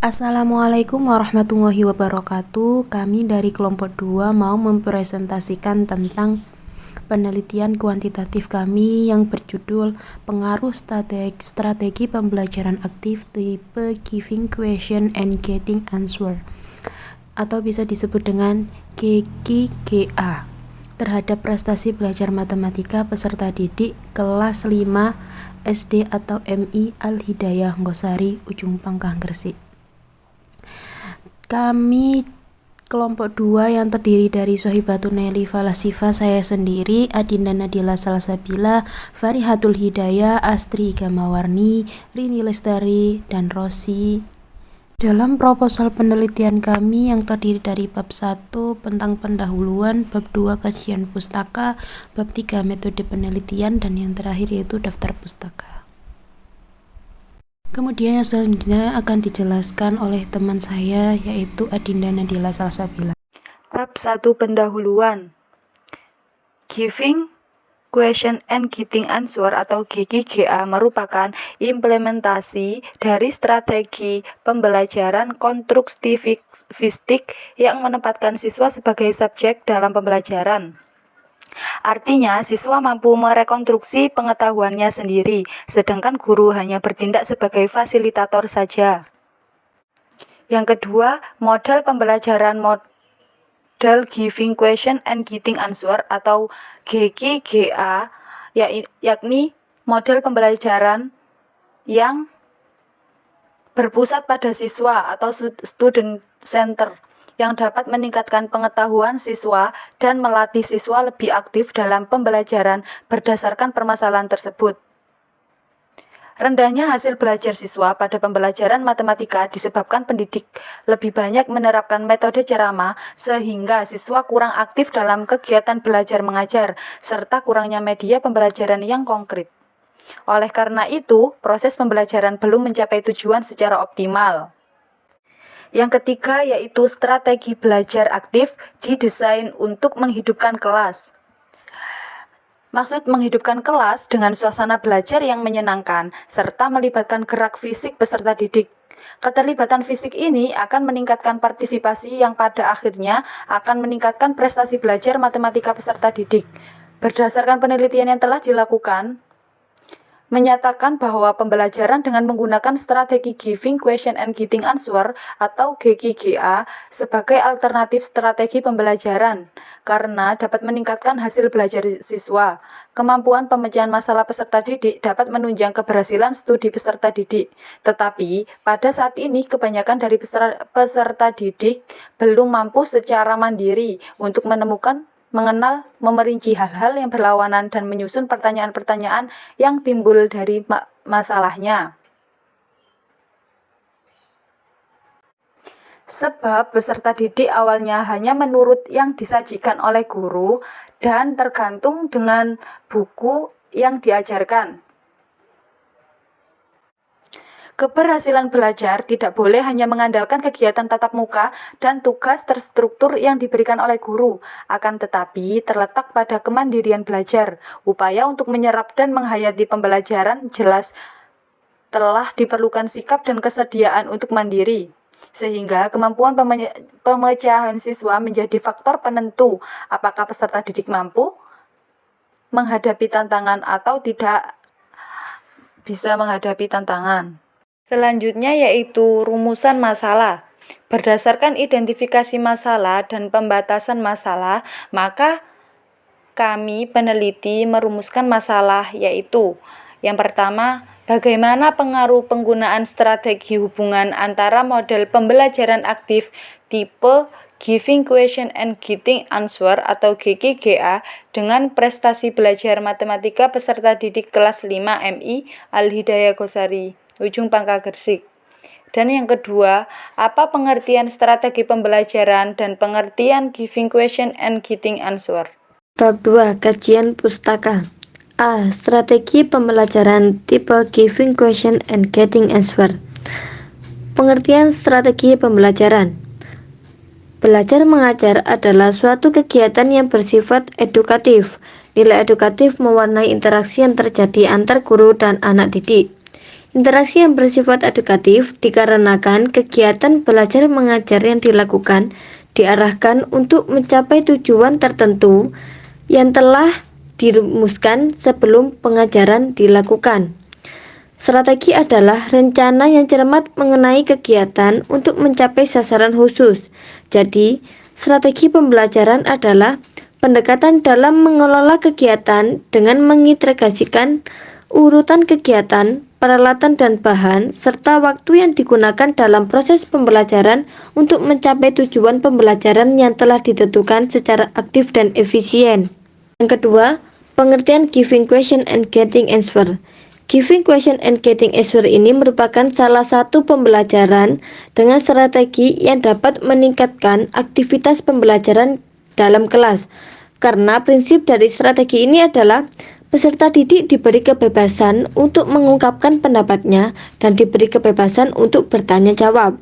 Assalamualaikum warahmatullahi wabarakatuh. Kami dari kelompok 2 mau mempresentasikan tentang penelitian kuantitatif kami yang berjudul Pengaruh Strategi Pembelajaran Aktif Tipe Giving Question and Getting Answer, atau bisa disebut dengan GGGA, terhadap prestasi belajar matematika peserta didik kelas 5 SD atau MI Al-Hidayah Ghosari, Ujung Pangkah, Gresik. Kami kelompok 2 yang terdiri dari Sohibatun Nelly Falasifa, saya sendiri, Adinda Nadila Salsabila, Farihatul Hidayah, Astri Gamawarni, Rini Lestari, dan Rosi. Dalam proposal penelitian kami yang terdiri dari bab 1 tentang pendahuluan, bab 2 kajian pustaka, bab 3 metode penelitian, dan yang terakhir yaitu daftar pustaka. Kemudian yang selanjutnya akan dijelaskan oleh teman saya, yaitu Adinda Nadila Salsabila. Bab 1 pendahuluan. Giving Question and Getting Answer atau GGGA merupakan implementasi dari strategi pembelajaran konstruktivistik yang menempatkan siswa sebagai subjek dalam pembelajaran. Artinya, siswa mampu merekonstruksi pengetahuannya sendiri, sedangkan guru hanya bertindak sebagai fasilitator saja. Yang kedua, model pembelajaran model Giving Question and Getting Answer atau GGGA, yakni model pembelajaran yang berpusat pada siswa atau student center, yang dapat meningkatkan pengetahuan siswa dan melatih siswa lebih aktif dalam pembelajaran berdasarkan permasalahan tersebut. Rendahnya hasil belajar siswa pada pembelajaran matematika disebabkan pendidik lebih banyak menerapkan metode ceramah sehingga siswa kurang aktif dalam kegiatan belajar mengajar, serta kurangnya media pembelajaran yang konkret. Oleh karena itu, proses pembelajaran belum mencapai tujuan secara optimal. Yang ketiga yaitu strategi belajar aktif didesain untuk menghidupkan kelas. Maksud menghidupkan kelas dengan suasana belajar yang menyenangkan serta melibatkan gerak fisik peserta didik. Keterlibatan fisik ini akan meningkatkan partisipasi yang pada akhirnya akan meningkatkan prestasi belajar matematika peserta didik. Berdasarkan penelitian yang telah dilakukan, menyatakan bahwa pembelajaran dengan menggunakan strategi Giving Question and Getting Answer atau GGGA sebagai alternatif strategi pembelajaran karena dapat meningkatkan hasil belajar siswa. Kemampuan pemecahan masalah peserta didik dapat menunjang keberhasilan studi peserta didik. Tetapi pada saat ini kebanyakan dari peserta didik belum mampu secara mandiri untuk mengenal, memerinci hal-hal yang berlawanan dan menyusun pertanyaan-pertanyaan yang timbul dari masalahnya. Sebab peserta didik awalnya hanya menurut yang disajikan oleh guru dan tergantung dengan buku yang diajarkan. Keberhasilan belajar tidak boleh hanya mengandalkan kegiatan tatap muka dan tugas terstruktur yang diberikan oleh guru, akan tetapi terletak pada kemandirian belajar. Upaya untuk menyerap dan menghayati pembelajaran jelas telah diperlukan sikap dan kesediaan untuk mandiri, sehingga kemampuan pemecahan siswa menjadi faktor penentu apakah peserta didik mampu menghadapi tantangan atau tidak bisa menghadapi tantangan. Selanjutnya yaitu rumusan masalah. Berdasarkan identifikasi masalah dan pembatasan masalah, maka kami peneliti merumuskan masalah yaitu yang pertama, bagaimana pengaruh penggunaan strategi hubungan antara model pembelajaran aktif tipe Giving Question and Getting Answer atau GGGA dengan prestasi belajar matematika peserta didik kelas 5 MI Al-Hidayah Ghosari, Ujung Pangkah, Gresik. Dan yang kedua, apa pengertian strategi pembelajaran dan pengertian Giving Question and Getting Answer? Bab 2 kajian pustaka. A. Strategi pembelajaran tipe Giving Question and Getting Answer. Pengertian strategi pembelajaran. Belajar mengajar adalah suatu kegiatan yang bersifat edukatif. Nilai edukatif mewarnai interaksi yang terjadi antar guru dan anak didik. Interaksi yang bersifat edukatif dikarenakan kegiatan belajar mengajar yang dilakukan diarahkan untuk mencapai tujuan tertentu yang telah dirumuskan sebelum pengajaran dilakukan. Strategi adalah rencana yang cermat mengenai kegiatan untuk mencapai sasaran khusus. Jadi, strategi pembelajaran adalah pendekatan dalam mengelola kegiatan dengan mengintegrasikan urutan kegiatan, peralatan dan bahan, serta waktu yang digunakan dalam proses pembelajaran untuk mencapai tujuan pembelajaran yang telah ditentukan secara aktif dan efisien. Yang kedua, pengertian giving question and getting answer. Giving question and getting answer ini merupakan salah satu pembelajaran dengan strategi yang dapat meningkatkan aktivitas pembelajaran dalam kelas. Karena prinsip dari strategi ini adalah peserta didik diberi kebebasan untuk mengungkapkan pendapatnya dan diberi kebebasan untuk bertanya jawab.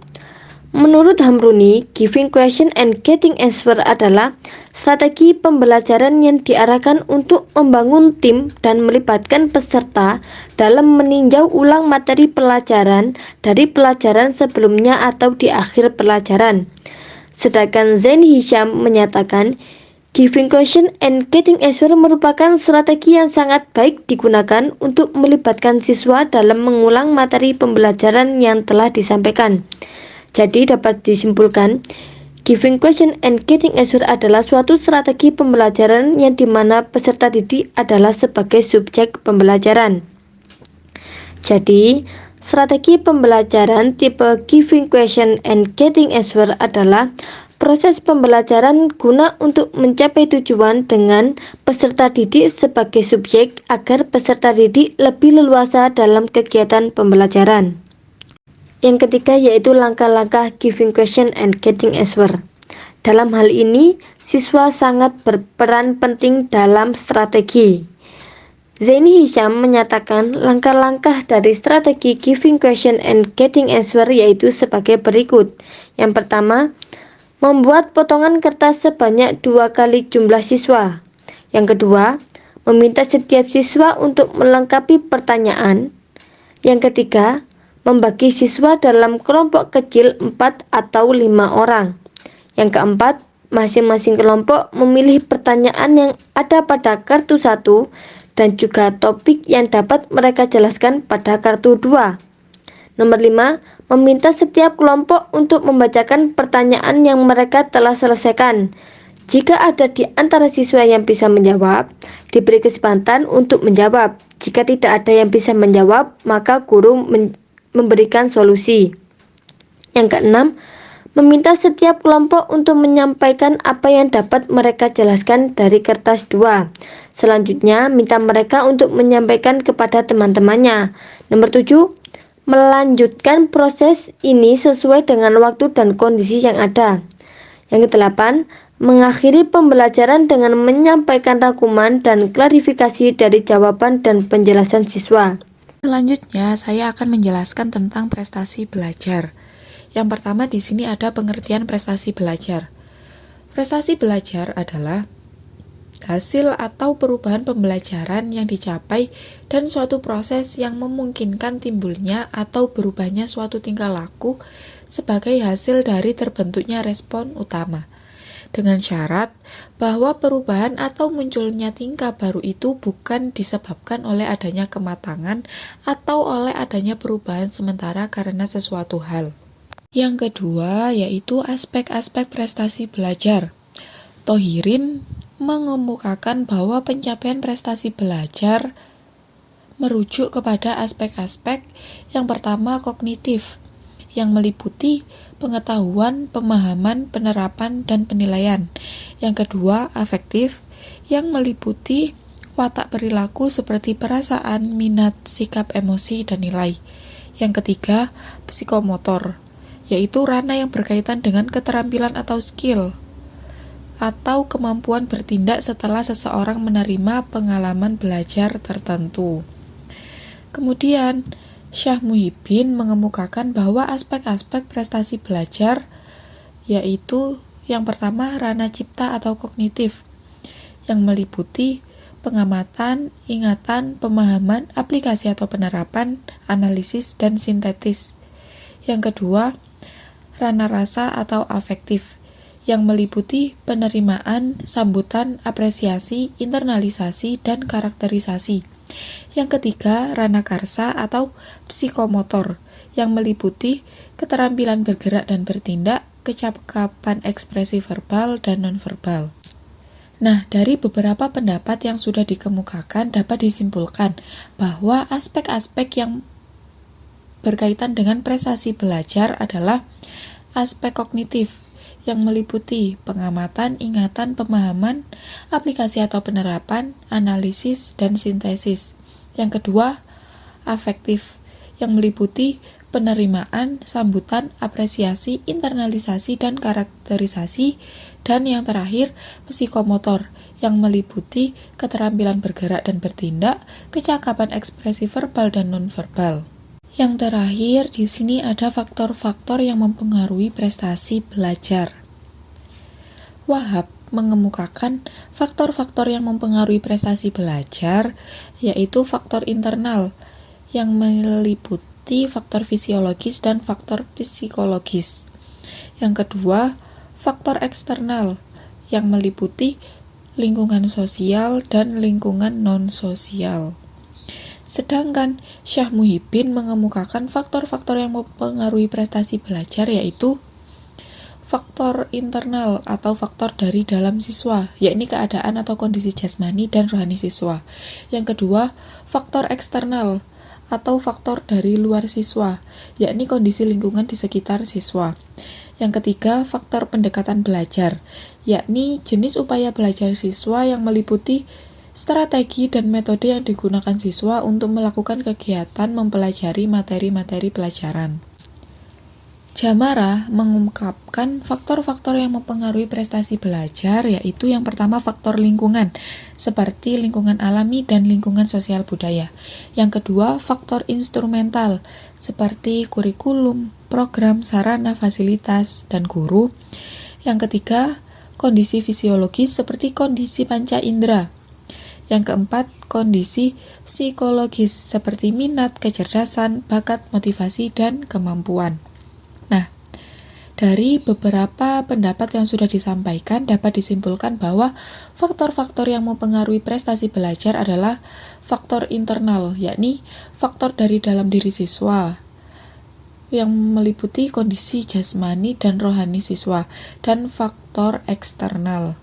Menurut Hamruni, giving question and getting answer adalah strategi pembelajaran yang diarahkan untuk membangun tim dan melibatkan peserta dalam meninjau ulang materi pelajaran dari pelajaran sebelumnya atau di akhir pelajaran. Sedangkan Zain Hisham menyatakan, giving question and getting answer merupakan strategi yang sangat baik digunakan untuk melibatkan siswa dalam mengulang materi pembelajaran yang telah disampaikan. Jadi dapat disimpulkan, giving question and getting answer adalah suatu strategi pembelajaran yang dimana peserta didik adalah sebagai subjek pembelajaran. Jadi, strategi pembelajaran tipe giving question and getting answer adalah proses pembelajaran guna untuk mencapai tujuan dengan peserta didik sebagai subjek agar peserta didik lebih leluasa dalam kegiatan pembelajaran. Yang ketiga yaitu langkah-langkah giving question and getting answer. Dalam hal ini, siswa sangat berperan penting dalam strategi. Zaini Hisham menyatakan langkah-langkah dari strategi giving question and getting answer yaitu sebagai berikut. Yang pertama, membuat potongan kertas sebanyak 2 kali jumlah siswa. Yang kedua, meminta setiap siswa untuk melengkapi pertanyaan. Yang ketiga, membagi siswa dalam kelompok kecil 4 atau 5 orang. Yang keempat, masing-masing kelompok memilih pertanyaan yang ada pada kartu 1 dan juga topik yang dapat mereka jelaskan pada kartu 2. Nomor 5, meminta setiap kelompok untuk membacakan pertanyaan yang mereka telah selesaikan. Jika ada di antara siswa yang bisa menjawab, diberi kesempatan untuk menjawab. Jika tidak ada yang bisa menjawab, maka guru memberikan solusi. Yang keenam, meminta setiap kelompok untuk menyampaikan apa yang dapat mereka jelaskan dari kertas 2. Selanjutnya, minta mereka untuk menyampaikan kepada teman-temannya. Nomor 7, melanjutkan proses ini sesuai dengan waktu dan kondisi yang ada. Yang ke-8, mengakhiri pembelajaran dengan menyampaikan rangkuman dan klarifikasi dari jawaban dan penjelasan siswa. Selanjutnya, saya akan menjelaskan tentang prestasi belajar. Yang pertama di sini ada pengertian prestasi belajar. Prestasi belajar adalah hasil atau perubahan pembelajaran yang dicapai dan suatu proses yang memungkinkan timbulnya atau berubahnya suatu tingkah laku sebagai hasil dari terbentuknya respon utama. Dengan syarat bahwa perubahan atau munculnya tingkah baru itu bukan disebabkan oleh adanya kematangan atau oleh adanya perubahan sementara karena sesuatu hal. Yang kedua yaitu aspek-aspek prestasi belajar. Thohirin mengemukakan bahwa pencapaian prestasi belajar merujuk kepada aspek-aspek yang pertama kognitif, yang meliputi pengetahuan, pemahaman, penerapan, dan penilaian. Yang kedua, afektif, yang meliputi watak perilaku seperti perasaan, minat, sikap, emosi, dan nilai. Yang ketiga, psikomotor, yaitu ranah yang berkaitan dengan keterampilan atau skill, atau kemampuan bertindak setelah seseorang menerima pengalaman belajar tertentu. Kemudian, Syah Muhyiddin mengemukakan bahwa aspek-aspek prestasi belajar yaitu yang pertama ranah cipta atau kognitif yang meliputi pengamatan, ingatan, pemahaman, aplikasi atau penerapan, analisis, dan sintetis. Yang kedua, ranah rasa atau afektif, yang meliputi penerimaan, sambutan, apresiasi, internalisasi, dan karakterisasi. Yang ketiga, ranah karsa atau psikomotor, yang meliputi keterampilan bergerak dan bertindak, kecakapan ekspresi verbal dan nonverbal. Nah, dari beberapa pendapat yang sudah dikemukakan dapat disimpulkan bahwa aspek-aspek yang berkaitan dengan prestasi belajar adalah aspek kognitif yang meliputi pengamatan, ingatan, pemahaman, aplikasi atau penerapan, analisis, dan sintesis. Yang kedua, afektif yang meliputi penerimaan, sambutan, apresiasi, internalisasi, dan karakterisasi. Dan yang terakhir, psikomotor yang meliputi keterampilan bergerak dan bertindak, kecakapan ekspresi verbal dan nonverbal. Yang terakhir, di sini ada faktor-faktor yang mempengaruhi prestasi belajar. Wahab mengemukakan faktor-faktor yang mempengaruhi prestasi belajar, yaitu faktor internal yang meliputi faktor fisiologis dan faktor psikologis. Yang kedua, faktor eksternal yang meliputi lingkungan sosial dan lingkungan non-sosial. Sedangkan Syah Muhyiddin mengemukakan faktor-faktor yang mempengaruhi prestasi belajar, yaitu faktor internal atau faktor dari dalam siswa, yakni keadaan atau kondisi jasmani dan rohani siswa. Yang kedua, faktor eksternal atau faktor dari luar siswa, yakni kondisi lingkungan di sekitar siswa. Yang ketiga, faktor pendekatan belajar, yakni jenis upaya belajar siswa yang meliputi strategi dan metode yang digunakan siswa untuk melakukan kegiatan mempelajari materi-materi pelajaran. Jamara mengungkapkan faktor-faktor yang mempengaruhi prestasi belajar, yaitu yang pertama faktor lingkungan, seperti lingkungan alami dan lingkungan sosial budaya. Yang kedua, faktor instrumental, seperti kurikulum, program, sarana, fasilitas, dan guru. Yang ketiga, kondisi fisiologis seperti kondisi panca indera. Yang keempat, kondisi psikologis seperti minat, kecerdasan, bakat, motivasi, dan kemampuan. Nah, dari beberapa pendapat yang sudah disampaikan dapat disimpulkan bahwa faktor-faktor yang mempengaruhi prestasi belajar adalah faktor internal, yakni faktor dari dalam diri siswa yang meliputi kondisi jasmani dan rohani siswa, dan faktor eksternal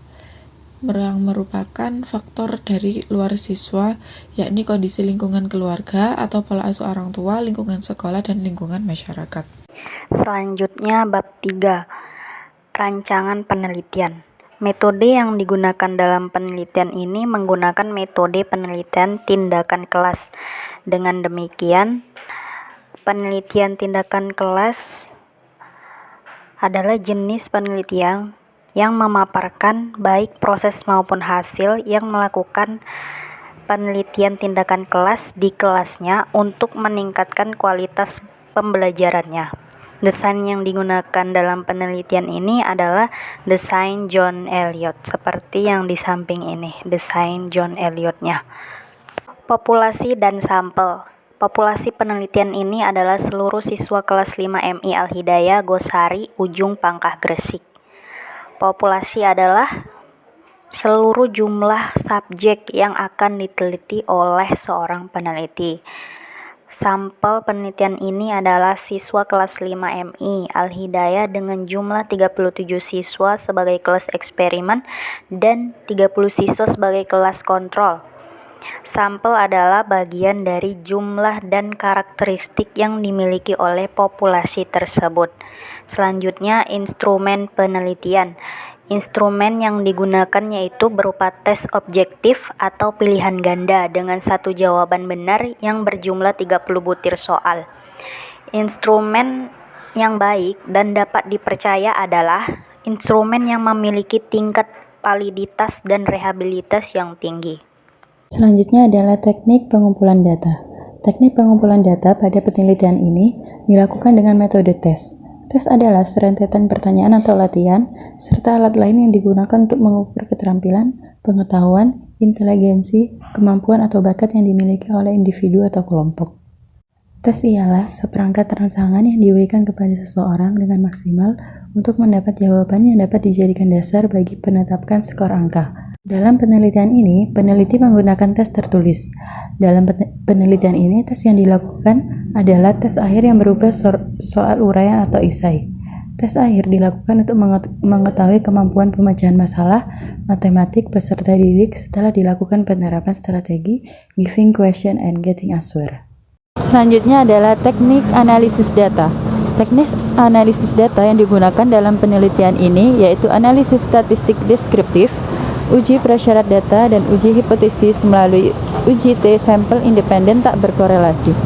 yang merupakan faktor dari luar siswa, yakni kondisi lingkungan keluarga atau pola asuh orang tua, lingkungan sekolah, dan lingkungan masyarakat. Selanjutnya bab 3, rancangan penelitian. Metode yang digunakan dalam penelitian ini menggunakan metode penelitian tindakan kelas. Dengan demikian, penelitian tindakan kelas adalah jenis penelitian yang memaparkan baik proses maupun hasil yang melakukan penelitian tindakan kelas di kelasnya untuk meningkatkan kualitas pembelajarannya. Desain yang digunakan dalam penelitian ini adalah desain John Elliott, seperti yang di samping ini, desain John Elliott-nya. Populasi dan sampel. Populasi penelitian ini adalah seluruh siswa kelas 5 MI Al-Hidayah, Gosari, Ujung Pangkah, Gresik. Populasi adalah seluruh jumlah subjek yang akan diteliti oleh seorang peneliti. Sampel penelitian ini adalah siswa kelas 5 MI Al-Hidayah dengan jumlah 37 siswa sebagai kelas eksperimen dan 30 siswa sebagai kelas kontrol. Sampel adalah bagian dari jumlah dan karakteristik yang dimiliki oleh populasi tersebut. Selanjutnya, instrumen penelitian. Instrumen yang digunakan yaitu berupa tes objektif atau pilihan ganda dengan satu jawaban benar yang berjumlah 30 butir soal. Instrumen yang baik dan dapat dipercaya adalah instrumen yang memiliki tingkat validitas dan reliabilitas yang tinggi. Selanjutnya adalah teknik pengumpulan data. Teknik pengumpulan data pada penelitian ini dilakukan dengan metode tes. Tes adalah serentetan pertanyaan atau latihan, serta alat lain yang digunakan untuk mengukur keterampilan, pengetahuan, inteligensi, kemampuan atau bakat yang dimiliki oleh individu atau kelompok. Tes ialah seperangkat rangsangan yang diberikan kepada seseorang dengan maksimal untuk mendapat jawaban yang dapat dijadikan dasar bagi penetapan skor angka. Dalam penelitian ini, peneliti menggunakan tes tertulis. Dalam penelitian ini, tes yang dilakukan adalah tes akhir yang berupa soal uraian atau esai. Tes akhir dilakukan untuk mengetahui kemampuan pemecahan masalah matematik peserta didik setelah dilakukan penerapan strategi giving question and getting answer. Selanjutnya adalah teknik analisis data. Teknik analisis data yang digunakan dalam penelitian ini yaitu analisis statistik deskriptif, uji prasyarat data, dan uji hipotesis melalui uji T-sampel independen tak berkorelasi.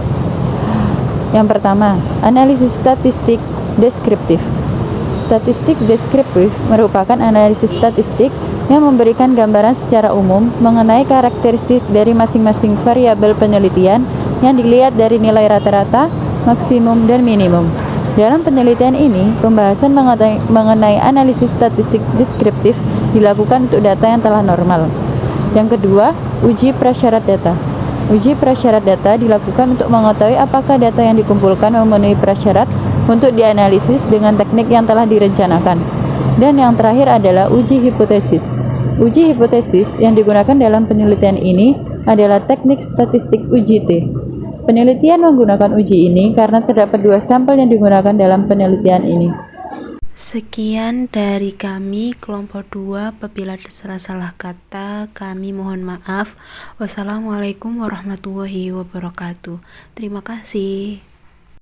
Yang pertama, analisis statistik deskriptif. Statistik deskriptif merupakan analisis statistik yang memberikan gambaran secara umum mengenai karakteristik dari masing-masing variabel penelitian yang dilihat dari nilai rata-rata, maksimum, dan minimum. Dalam penelitian ini, pembahasan mengenai analisis statistik deskriptif dilakukan untuk data yang telah normal. Yang kedua, uji prasyarat data. Uji prasyarat data dilakukan untuk mengetahui apakah data yang dikumpulkan memenuhi prasyarat untuk dianalisis dengan teknik yang telah direncanakan. Dan yang terakhir adalah uji hipotesis. Uji hipotesis yang digunakan dalam penelitian ini adalah teknik statistik uji T. Penelitian menggunakan uji ini karena terdapat 2 sampel yang digunakan dalam penelitian ini. Sekian dari kami kelompok 2. Apabila ada salah kata, kami mohon maaf. Wassalamualaikum warahmatullahi wabarakatuh. Terima kasih.